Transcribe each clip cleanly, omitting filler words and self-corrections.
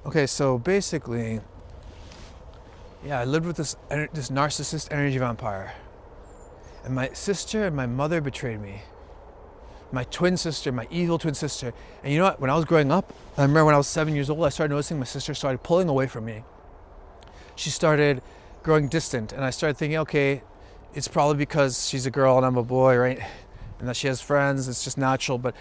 Okay, so basically, yeah, I lived with this narcissist energy vampire. And my sister and my mother betrayed me. My twin sister, my evil twin sister. And you know what? When I was growing up, I remember when I was 7 years old, I started noticing my sister started pulling away from me. She started growing distant, and I started thinking, okay, it's probably because she's a girl and I'm a boy, right? And that she has friends, it's just natural. But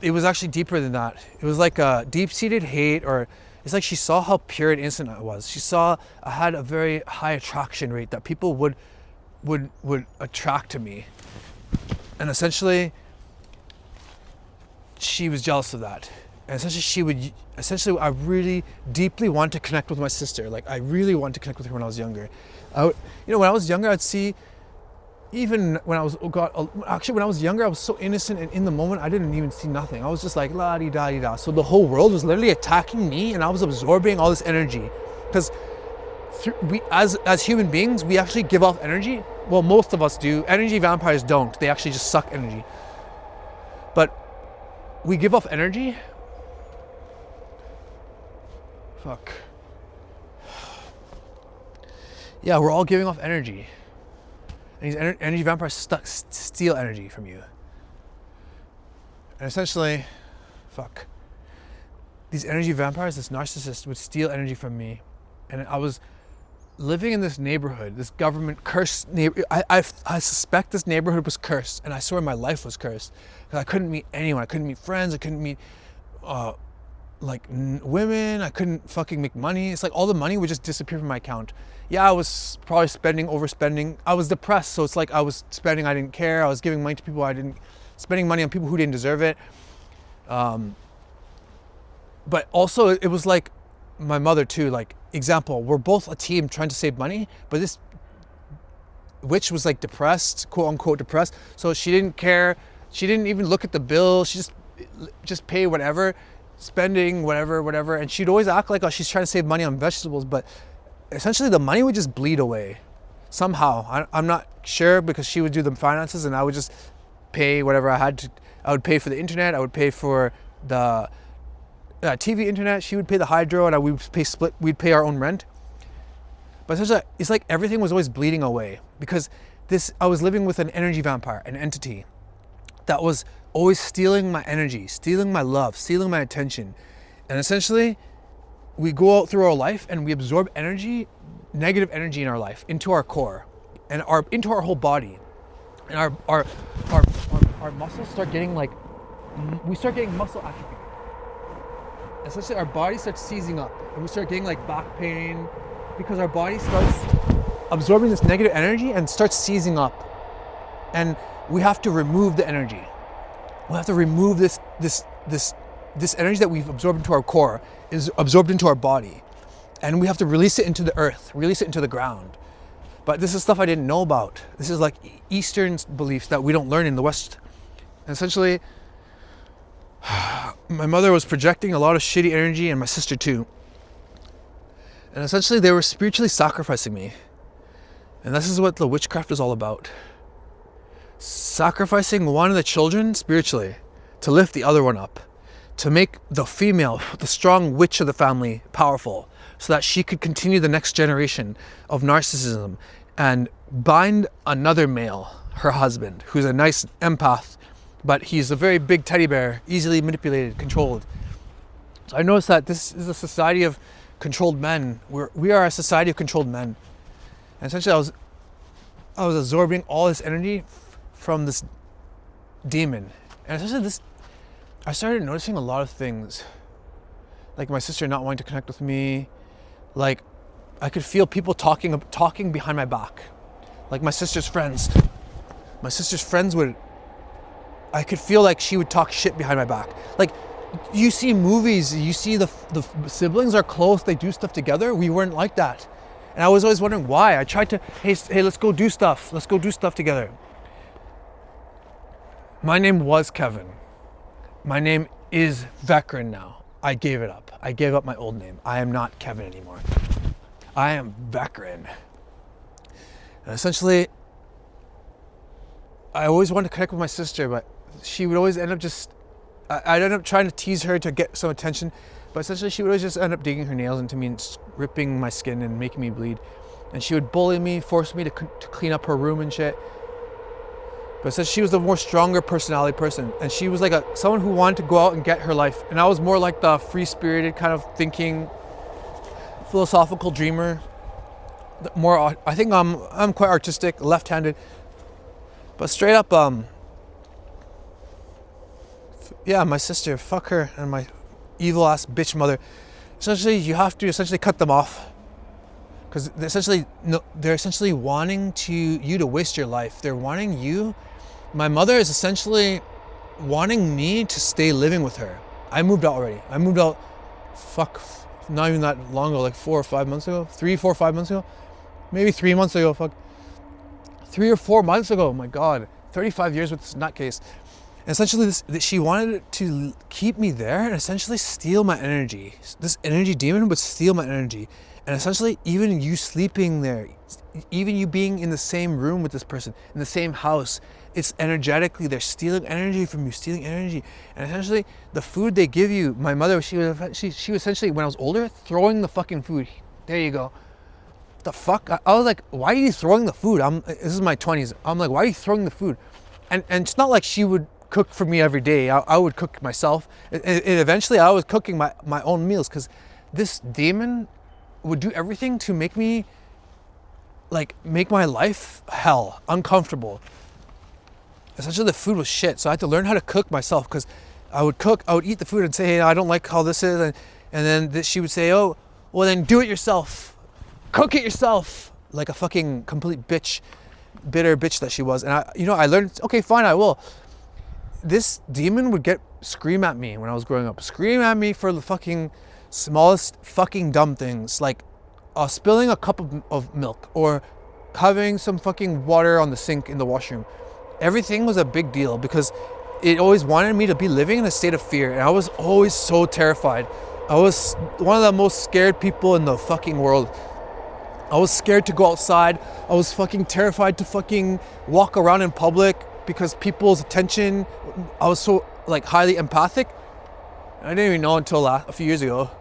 it was actually deeper than that. It was like a deep-seated hate, or it's like she saw how pure and innocent I was. She saw I had a very high attraction rate, that people would attract to me. And essentially, she was jealous of that. And essentially I really deeply wanted to connect with my sister. Like, I really wanted to connect with her when I was younger. When I was younger, I'd see, even when I was, when I was younger, I was so innocent, and in the moment, I didn't even see nothing. I was just like, la-di-da-di-da. So the whole world was literally attacking me, and I was absorbing all this energy. Because we, as human beings, we actually give off energy. Well, most of us do. Energy vampires don't. They actually just suck energy. But we give off energy. Fuck. Yeah, we're all giving off energy. And these energy vampires steal energy from you. And essentially, these energy vampires, this narcissist, would steal energy from me. And I was living in this neighborhood, this government cursed neighborhood. I suspect this neighborhood was cursed, and I swear my life was cursed. Because I couldn't meet anyone. I couldn't meet friends. I couldn't meet women. I couldn't fucking make money. It's like all the money would just disappear from my account. Yeah, I was probably overspending. I was depressed, so it's like I was spending, I didn't care. I was giving money to people spending money on people who didn't deserve it. But also, it was like my mother too. Like, example, we're both a team trying to save money, but this witch was like depressed, quote unquote depressed. So she didn't care. She didn't even look at the bill. She just pay whatever, spending whatever. And she'd always act like, oh, she's trying to save money on vegetables, but essentially the money would just bleed away somehow. I'm not sure, because she would do the finances and I would just pay whatever I had to. I would pay for the internet. I would pay for the TV internet. She would pay the hydro, and we'd pay our own rent. But essentially, it's like everything was always bleeding away, because I was living with an energy vampire, an entity that was always stealing my energy, stealing my love, stealing my attention. And essentially, we go out through our life and we absorb energy, negative energy in our life, into our core and into our whole body. And our muscles start getting we start getting muscle atrophy. Essentially, our body starts seizing up, and we start getting like back pain, because our body starts absorbing this negative energy and starts seizing up. And we have to remove the energy. We have to remove this energy that we've absorbed into our core, is absorbed into our body. And we have to release it into the earth, release it into the ground. But this is stuff I didn't know about. This is like Eastern beliefs that we don't learn in the West. And essentially, my mother was projecting a lot of shitty energy, and my sister too. And essentially, they were spiritually sacrificing me. And this is what the witchcraft is all about. Sacrificing one of the children spiritually to lift the other one up, to make the female, the strong witch of the family, powerful, so that she could continue the next generation of narcissism and bind another male, her husband, who's a nice empath, but he's a very big teddy bear, easily manipulated, controlled. So I noticed that this is a society of controlled men. We are a society of controlled men. And essentially, I was absorbing all this energy from this demon. And essentially, I started noticing a lot of things. Like my sister not wanting to connect with me. Like, I could feel people talking behind my back. Like my sister's friends. My sister's friends I could feel like she would talk shit behind my back. Like, you see movies, you see the siblings are close, they do stuff together. We weren't like that. And I was always wondering why. I tried to, hey, let's go do stuff. Let's go do stuff together. My name was Kevin. My name is Vekrin now. I gave it up. I gave up my old name. I am not Kevin anymore. I am Vekrin. And essentially, I always wanted to connect with my sister, but she would always end up just I'd end up trying to tease her to get some attention, but essentially she would always just end up digging her nails into me and ripping my skin and making me bleed. And she would bully me, force me to clean up her room and shit. But since she was the more stronger personality person, and she was like someone who wanted to go out and get her life, and I was more like the free-spirited kind of thinking, philosophical dreamer. More, I think I'm quite artistic, left-handed, but straight up, yeah, my sister, fuck her, and my evil ass bitch mother. Essentially, you have to essentially cut them off, because they're essentially wanting you to waste your life. They're wanting you. My mother is essentially wanting me to stay living with her. I moved out already. I moved out, not even that long ago, like 4 or 5 months ago, 3, 4, 5 months ago, maybe 3 months ago, 3 or 4 months ago. Oh my God, 35 years with this nutcase. And essentially, she wanted to keep me there and essentially steal my energy. This energy demon would steal my energy. And essentially, even you sleeping there, even you being in the same room with this person, in the same house, it's energetically, they're stealing energy from you, stealing energy. And essentially, the food they give you, my mother, she was essentially, when I was older, throwing the fucking food. There you go. The fuck? I was like, why are you throwing the food? This is my 20s. I'm like, why are you throwing the food? And it's not like she would cook for me every day. I would cook myself. And eventually, I was cooking my own meals, because this demon would do everything to make me, make my life hell, uncomfortable. Essentially, the food was shit, so I had to learn how to cook myself, because I would eat the food and say, hey, I don't like how this is, and then she would say, oh, well then do it yourself, cook it yourself, like a fucking complete bitch, bitter bitch that she was. And I learned, okay, fine, I will. This demon would scream at me when I was growing up, scream at me for the fucking smallest fucking dumb things, like spilling a cup of milk or having some fucking water on the sink in the washroom. Everything was a big deal, because it always wanted me to be living in a state of fear, and I was always so terrified. I was one of the most scared people in the fucking world. I was scared to go outside. I was fucking terrified to fucking walk around in public because people's attention. I was so highly empathic. I didn't even know until a few years ago.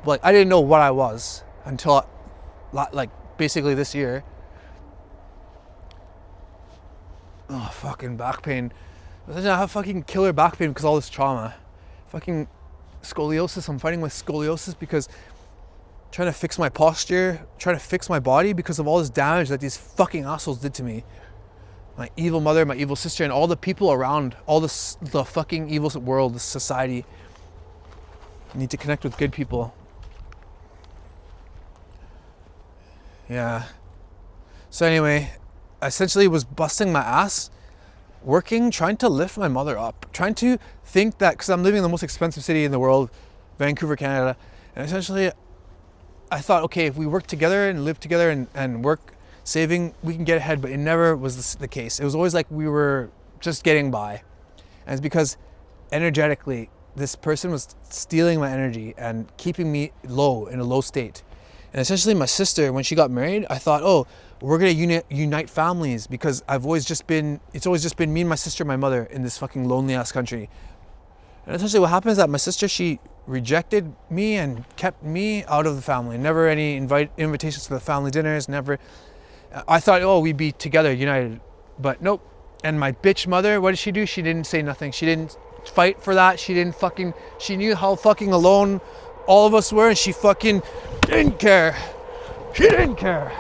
I didn't know what I was until basically this year. Oh, fucking back pain. I have fucking killer back pain because of all this trauma. Fucking scoliosis. I'm fighting with scoliosis because trying to fix my posture, trying to fix my body because of all this damage that these fucking assholes did to me. My evil mother, my evil sister, and all the people around, the fucking evil world, the society. I need to connect with good people. Yeah. So anyway, I essentially was busting my ass, working, trying to lift my mother up, trying to think that, because I'm living in the most expensive city in the world, Vancouver, Canada, and essentially I thought, okay, if we work together and live together and work saving, we can get ahead. But it never was the case. It was always like we were just getting by. And it's because energetically, this person was stealing my energy and keeping me low, in a low state. And essentially my sister, when she got married, I thought, oh, we're gonna unite families, because it's always just been me and my sister and my mother in this fucking lonely ass country. And essentially what happened is that my sister, she rejected me and kept me out of the family. Never any invitations to the family dinners, never. I thought, oh, we'd be together, united. But nope. And my bitch mother, what did she do? She didn't say nothing. She didn't fight for that. She knew how fucking alone all of us were, and she fucking didn't care. She didn't care.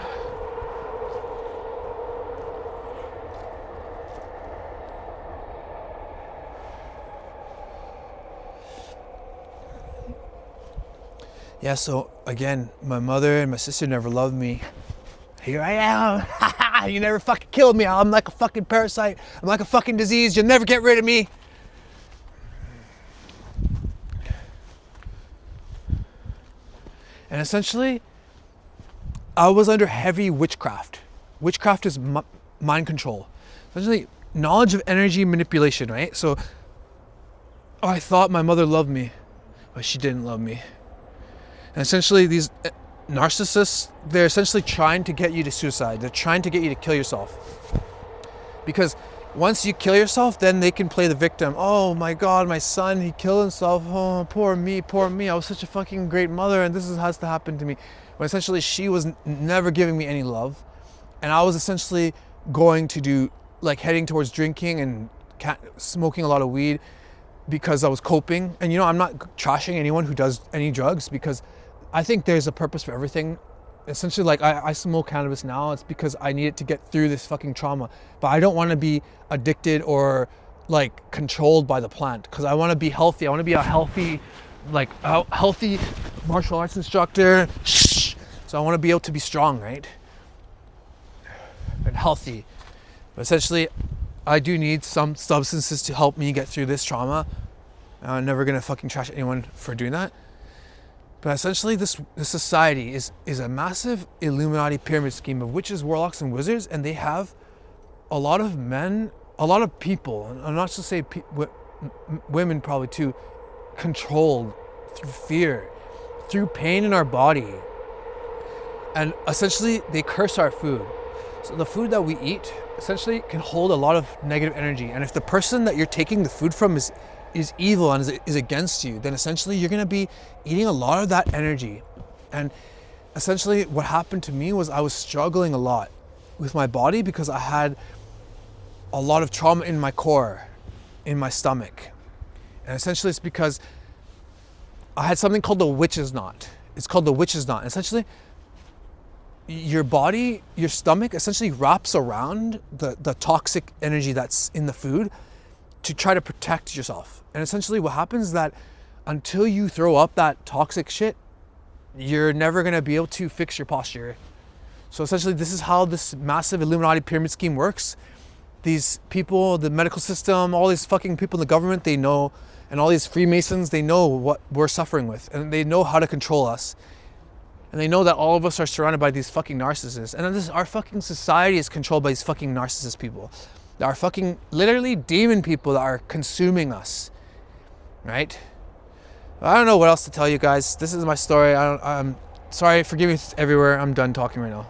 Yeah, so again, my mother and my sister never loved me. Here I am. You never fucking killed me. I'm like a fucking parasite. I'm like a fucking disease. You'll never get rid of me. And essentially, I was under heavy witchcraft. Witchcraft is mind control. Essentially, knowledge of energy manipulation, right? So, I thought my mother loved me, but she didn't love me. And essentially, these narcissists, they're essentially trying to get you to suicide. They're trying to get you to kill yourself. Because once you kill yourself, then they can play the victim. Oh my God, my son, he killed himself. Oh, poor me, poor me. I was such a fucking great mother, and has to happen to me. When essentially she was never giving me any love, and I was essentially going to do like heading towards drinking and smoking a lot of weed because I was coping. And I'm not trashing anyone who does any drugs, because I think there's a purpose for everything. Essentially, like I smoke cannabis now, it's because I need it to get through this fucking trauma. But I don't want to be addicted or like controlled by the plant, because I want to be healthy. I want to be a healthy martial arts instructor. So I want to be able to be strong, right? And healthy. But essentially, I do need some substances to help me get through this trauma. I'm never gonna fucking trash anyone for doing that. But essentially, this society is a massive Illuminati pyramid scheme of witches, warlocks, and wizards, and they have a lot of men, a lot of people, and not to say women probably too, controlled through fear, through pain in our body. And essentially, they curse our food. So the food that we eat essentially can hold a lot of negative energy. And if the person that you're taking the food from is evil and is against you, then essentially you're going to be eating a lot of that energy. And essentially what happened to me was I was struggling a lot with my body because I had a lot of trauma in my core, in my stomach. And essentially it's because I had something called the witch's knot. It's called the witch's knot. Essentially, your body, your stomach essentially wraps around the toxic energy that's in the food to try to protect yourself. And essentially what happens is that until you throw up that toxic shit, you're never gonna be able to fix your posture. So essentially this is how this massive Illuminati pyramid scheme works. These people, the medical system, all these fucking people in the government, they know, and all these Freemasons, they know what we're suffering with, and they know how to control us. And they know that all of us are surrounded by these fucking narcissists. And our fucking society is controlled by these fucking narcissist people. That are fucking literally demon people that are consuming us, right? I don't know what else to tell you guys. This is my story. I'm sorry, forgive me, it's everywhere. I'm done talking right now.